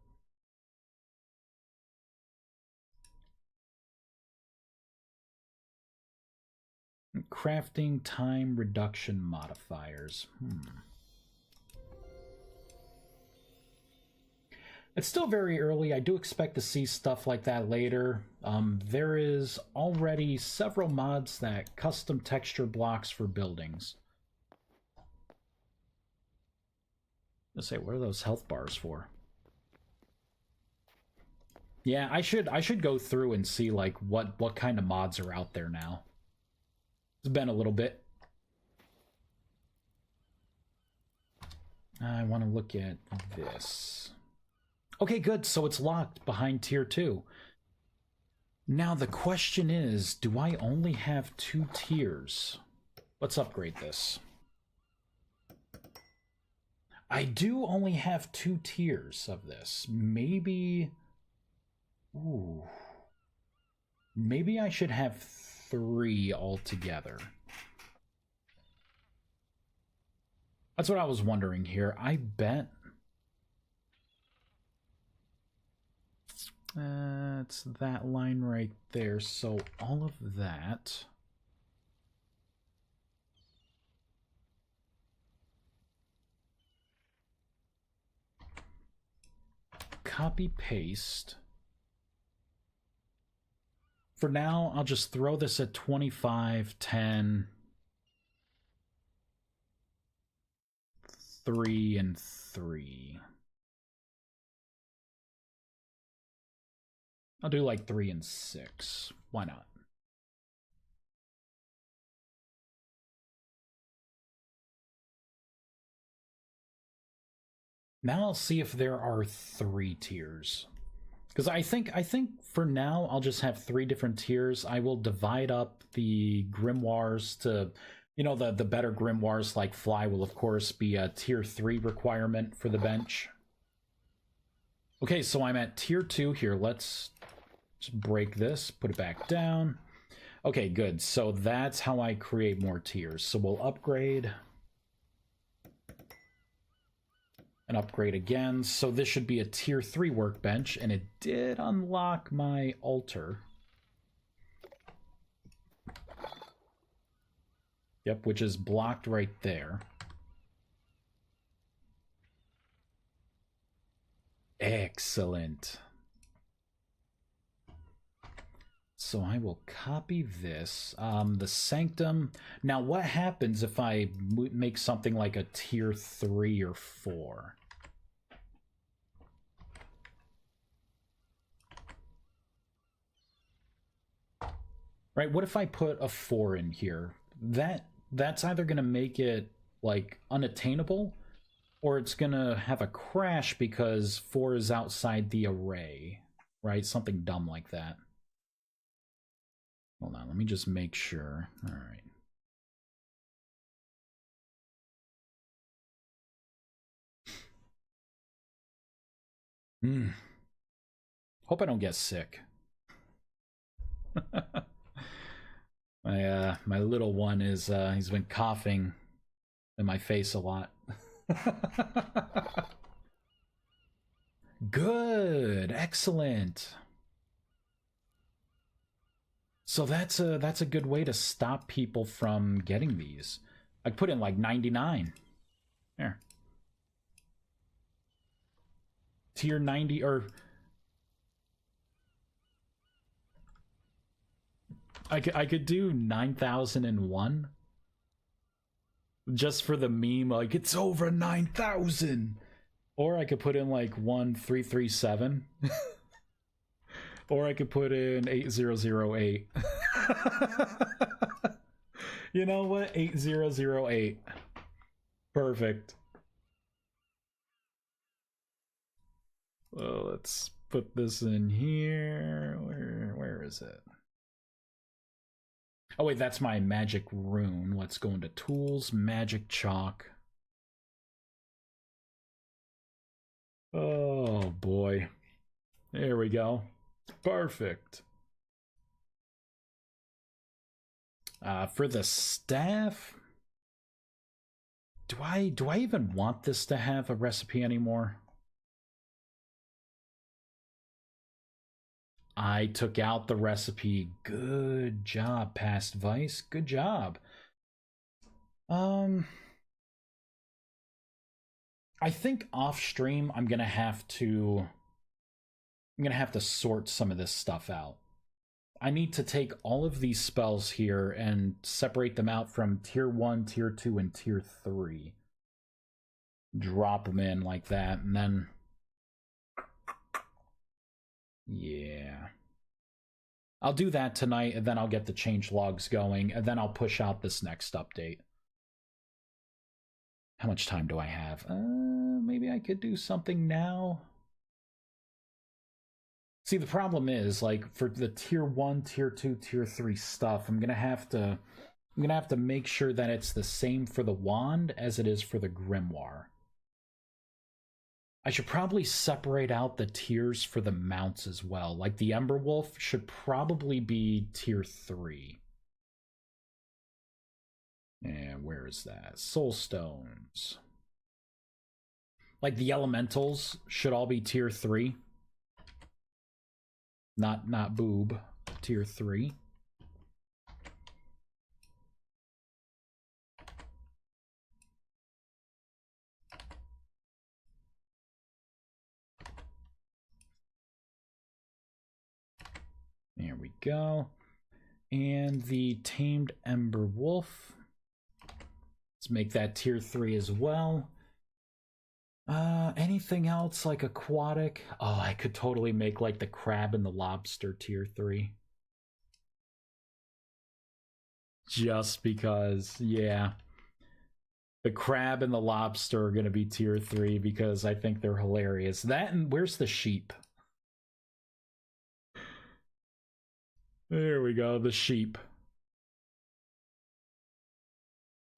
Crafting time reduction modifiers. It's still very early. I do expect to see stuff like that later. There is already several mods that custom texture blocks for buildings. Let's say, what are those health bars for? Yeah, I should go through and see like what kind of mods are out there now. It's been a little bit. I want to look at this. Okay, good. So it's locked behind tier 2. Now the question is, do I only have 2 tiers? Let's upgrade this. I do only have 2 tiers of this. Maybe... Ooh. Maybe I should have 3 altogether. That's what I was wondering here. I bet... it's that line right there. So all of that... Copy paste. For now, I'll just throw this at 25, 10, 3, and 3. I'll do like 3 and 6. Why not? Now I'll see if there are 3 tiers. Because I think for now I'll just have 3 different tiers. I will divide up the grimoires to, you know, the better grimoires like Fly will of course be a tier 3 requirement for the bench. Okay, so I'm at tier 2 here. Let's just break this, put it back down. Okay, good. So that's how I create more tiers. So we'll upgrade. And upgrade again. So this should be a tier 3 workbench, and it did unlock my altar. Yep, which is blocked right there. Excellent. So I will copy this. The Sanctum. Now, what happens if I make something like a tier 3 or 4? Right, what if I put a 4 in here? That's either going to make it, like, unattainable, or it's going to have a crash because 4 is outside the array. Right, something dumb like that. Hold on, let me just make sure. All right. Hope I don't get sick. My little one is he's been coughing in my face a lot. Good, excellent. So that's a good way to stop people from getting these. I put in like 99. There. Tier 90 or I could do 9001 just for the meme, like it's over 9,000. Or I could put in like 1337. Or I could put in 8008. You know what? 8008. Perfect. Well, let's put this in here. Where is it? Oh wait, that's my magic rune. Let's go into tools, magic chalk. Oh boy. There we go. Perfect. For the staff, do I even want this to have a recipe anymore? I took out the recipe. Good job, Past Vice. Good job. I think off stream I'm gonna have to sort some of this stuff out. I need to take all of these spells here and separate them out from tier 1, tier 2, and tier 3. Drop them in like that, and then... yeah. I'll do that tonight, and then I'll get the change logs going, and then I'll push out this next update. How much time do I have? Maybe I could do something now. See, the problem is, like, for the tier 1, tier 2, tier 3 stuff, I'm gonna have to make sure that it's the same for the wand as it is for the grimoire. I should probably separate out the tiers for the mounts as well. Like, the Ember Wolf should probably be tier 3. And where is that? Soul Stones. Like, the Elementals should all be tier 3. Not boob, tier 3. There we go. And the Tamed Ember Wolf. Let's make that tier 3 as well. Anything else like aquatic? Oh, I could totally make like the crab and the lobster tier 3. Just because, yeah. The crab and the lobster are gonna be tier 3 because I think they're hilarious. That and where's the sheep? There we go, the sheep.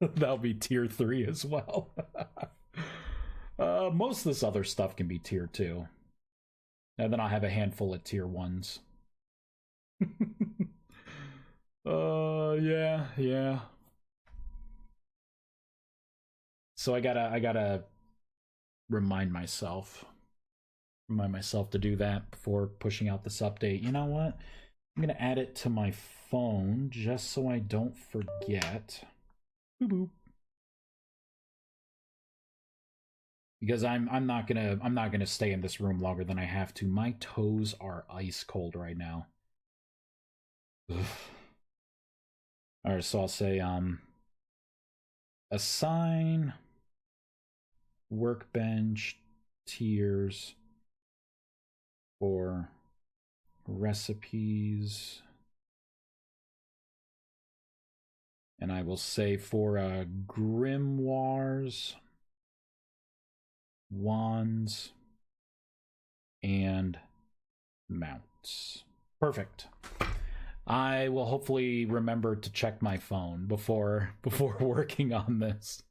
That'll be tier 3 as well. Most of this other stuff can be tier 2. And then I'll have a handful of tier 1s. Yeah. So I gotta remind myself to do that before pushing out this update. You know what? I'm gonna add it to my phone just so I don't forget. Boop boop. Because I'm not gonna stay in this room longer than I have to. My toes are ice cold right now. Ugh. All right, so I'll say assign workbench tiers for recipes, and I will say for grimoires, wands, and mounts. Perfect. I will hopefully remember to check my phone before working on this.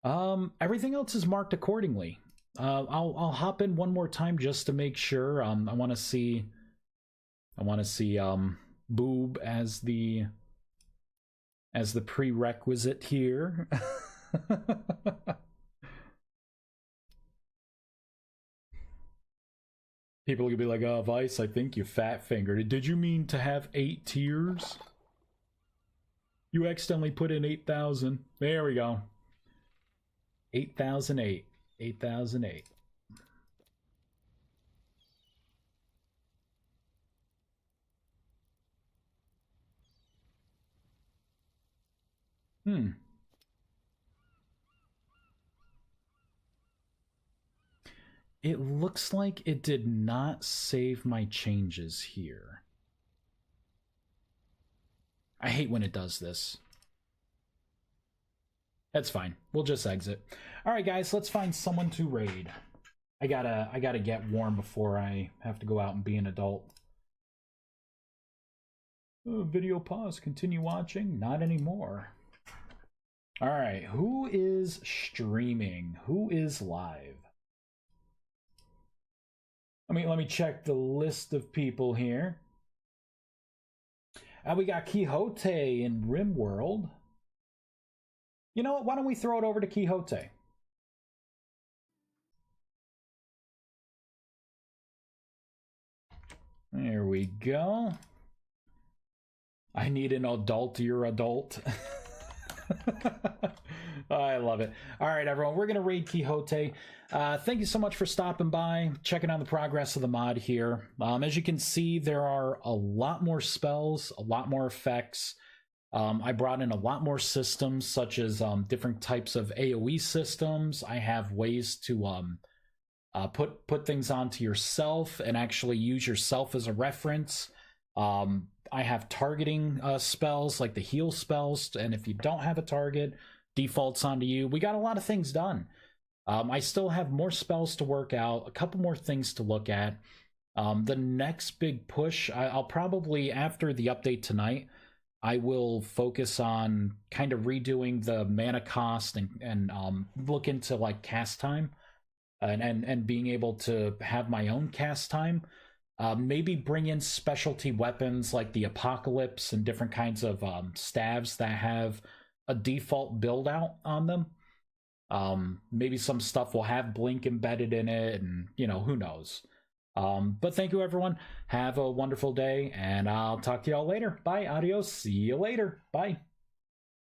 Everything else is marked accordingly. I'll hop in one more time just to make sure. I want to see boob as the prerequisite here. People could be like, "Oh, Vice, I think you fat fingered. Did you mean to have 8 tiers? You accidentally put in 8,000. There we go. 8,008. 8,008. It looks like it did not save my changes here. I hate when it does this. That's fine. We'll just exit. All right, guys, let's find someone to raid. I gotta get warm before I have to go out and be an adult. Oh, video pause. Continue watching. Not anymore. All right, who is streaming? Who is live? Let me check the list of people here. We got Quixote in RimWorld. You know what? Why don't we throw it over to Quixote? There we go. I need an adult, you're adult. I love it. All right, everyone, we're going to raid Quixote. Thank you so much for stopping by, checking out the progress of the mod here. As you can see, there are a lot more spells, a lot more effects. I brought in a lot more systems, such as different types of AoE systems. I have ways to put things onto yourself and actually use yourself as a reference. I have targeting spells like the heal spells, and if you don't have a target, defaults onto you. We got a lot of things done. I still have more spells to work out, a couple more things to look at. The next big push, I'll probably, after the update tonight, I will focus on kind of redoing the mana cost and look into like cast time and being able to have my own cast time. Maybe bring in specialty weapons like the Apocalypse and different kinds of staves that have a default build out on them. Maybe some stuff will have Blink embedded in it, and who knows. But thank you, everyone. Have a wonderful day, and I'll talk to y'all later. Bye, adios, see you later. Bye.